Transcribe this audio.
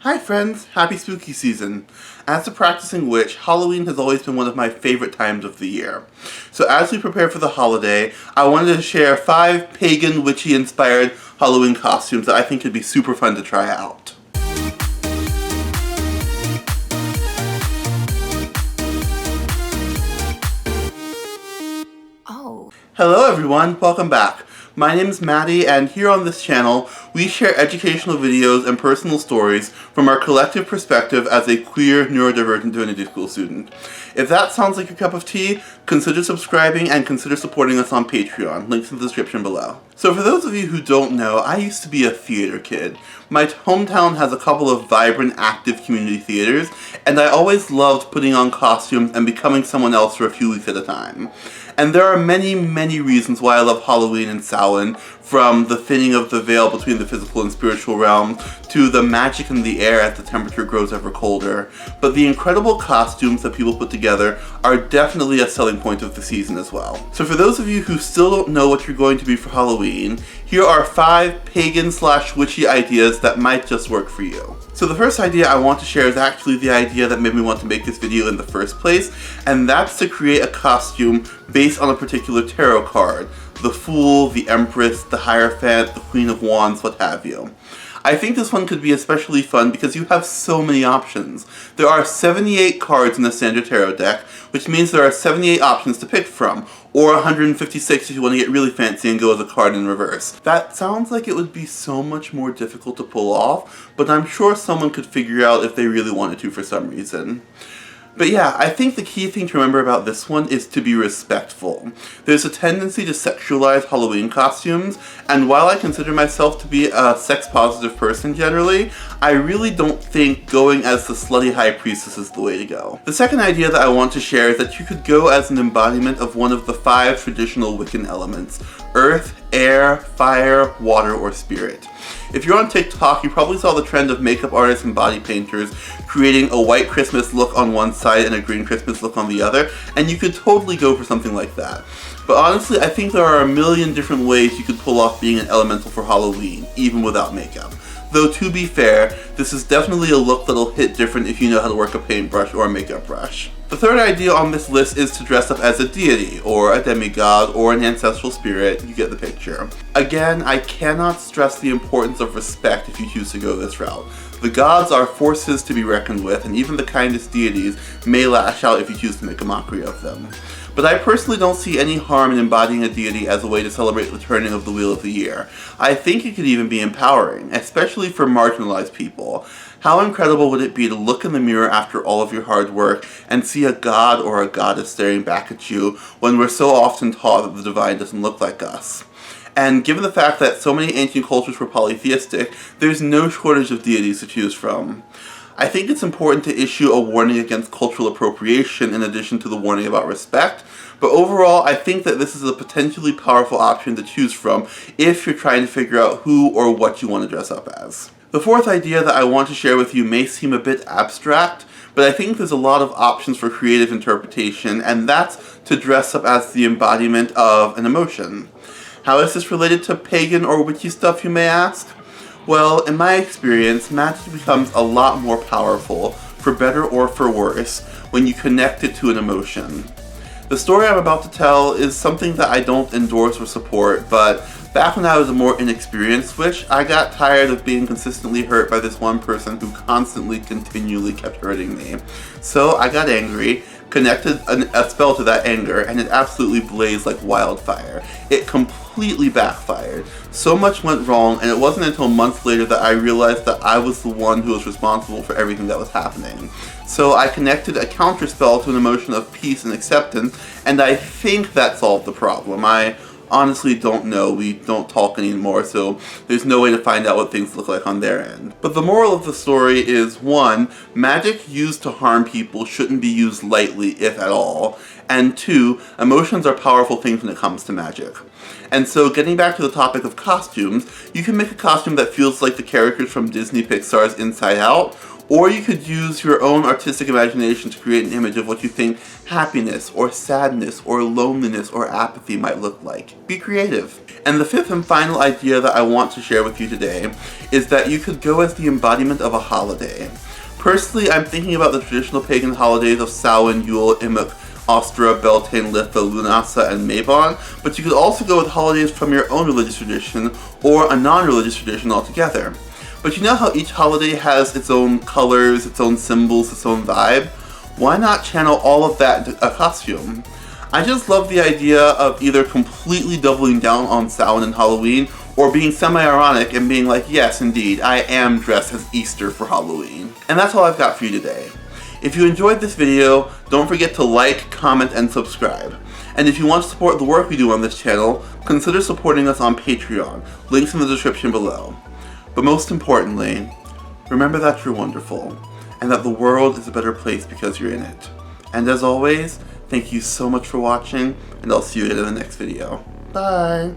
Hi friends, happy spooky season. As a practicing witch, Halloween has always been one of my favorite times of the year. So as we prepare for the holiday, I wanted to share 5 pagan witchy inspired Halloween costumes that I think could be super fun to try out. Hello everyone, welcome back. My name is Maddie, and here on this channel, we share educational videos and personal stories from our collective perspective as a queer neurodivergent divinity school student. If that sounds like your cup of tea, consider subscribing and consider supporting us on Patreon, links in the description below. So for those of you who don't know, I used to be a theater kid. My hometown has a couple of vibrant, active community theaters, and I always loved putting on costumes and becoming someone else for a few weeks at a time. And there are many, many reasons why I love Halloween and Samhain, from the thinning of the veil between the physical and spiritual realm, to the magic in the air as the temperature grows ever colder. But the incredible costumes that people put together are definitely a selling point of the season as well. So for those of you who still don't know what you're going to be for Halloween, here are 5 pagan/witchy ideas that might just work for you. So the first idea I want to share is actually the idea that made me want to make this video in the first place, and that's to create a costume based on a particular tarot card. The Fool, the Empress, the Hierophant, the Queen of Wands, what have you. I think this one could be especially fun because you have so many options. There are 78 cards in the standard tarot deck, which means there are 78 options to pick from, or 156 if you want to get really fancy and go with a card in reverse. That sounds like it would be so much more difficult to pull off, but I'm sure someone could figure out if they really wanted to for some reason. But yeah, I think the key thing to remember about this one is to be respectful. There's a tendency to sexualize Halloween costumes, and while I consider myself to be a sex-positive person generally, I really don't think going as the slutty high priestess is the way to go. The second idea that I want to share is that you could go as an embodiment of one of the 5 traditional Wiccan elements: earth, air, fire, water, or spirit. If you're on TikTok, you probably saw the trend of makeup artists and body painters creating a white Christmas look on one side and a green Christmas look on the other, and you could totally go for something like that. But honestly, I think there are a million different ways you could pull off being an elemental for Halloween, even without makeup. Though to be fair, this is definitely a look that'll hit different if you know how to work a paintbrush or a makeup brush. The third idea on this list is to dress up as a deity, or a demigod, or an ancestral spirit. You get the picture. Again, I cannot stress the importance of respect if you choose to go this route. The gods are forces to be reckoned with, and even the kindest deities may lash out if you choose to make a mockery of them. But I personally don't see any harm in embodying a deity as a way to celebrate the turning of the wheel of the year. I think it could even be empowering, especially for marginalized people. How incredible would it be to look in the mirror after all of your hard work and see a god or a goddess staring back at you when we're so often taught that the divine doesn't look like us? And given the fact that so many ancient cultures were polytheistic, there's no shortage of deities to choose from. I think it's important to issue a warning against cultural appropriation in addition to the warning about respect, but overall I think that this is a potentially powerful option to choose from if you're trying to figure out who or what you want to dress up as. The fourth idea that I want to share with you may seem a bit abstract, but I think there's a lot of options for creative interpretation, and that's to dress up as the embodiment of an emotion. How is this related to pagan or witchy stuff, you may ask? Well, in my experience, magic becomes a lot more powerful, for better or for worse, when you connect it to an emotion. The story I'm about to tell is something that I don't endorse or support, but back when I was a more inexperienced witch, I got tired of being consistently hurt by this one person who continually kept hurting me. So I got angry, connected a spell to that anger, and it absolutely blazed like wildfire. It completely backfired. So much went wrong, and it wasn't until months later that I realized that I was the one who was responsible for everything that was happening. So I connected a counterspell to an emotion of peace and acceptance, and I think that solved the problem. I honestly don't know. We don't talk anymore, so there's no way to find out what things look like on their end. But the moral of the story is, 1, magic used to harm people shouldn't be used lightly, if at all. And 2, emotions are powerful things when it comes to magic. And so getting back to the topic of costumes, you can make a costume that feels like the characters from Disney Pixar's Inside Out, Or you could use your own artistic imagination to create an image of what you think happiness, or sadness, or loneliness, or apathy might look like. Be creative. And the fifth and final idea that I want to share with you today is that you could go as the embodiment of a holiday. Personally, I'm thinking about the traditional pagan holidays of Samhain, Yule, Imbolc, Ostra, Beltane, Litha, Lunasa, and Mabon, but you could also go with holidays from your own religious tradition or a non-religious tradition altogether. But you know how each holiday has its own colors, its own symbols, its own vibe? Why not channel all of that into a costume? I just love the idea of either completely doubling down on Samhain and Halloween, or being semi-ironic and being like, yes indeed, I am dressed as Easter for Halloween. And that's all I've got for you today. If you enjoyed this video, don't forget to like, comment, and subscribe. And if you want to support the work we do on this channel, consider supporting us on Patreon, links in the description below. But most importantly, remember that you're wonderful, and that the world is a better place because you're in it. And as always, thank you so much for watching, and I'll see you in the next video. Bye!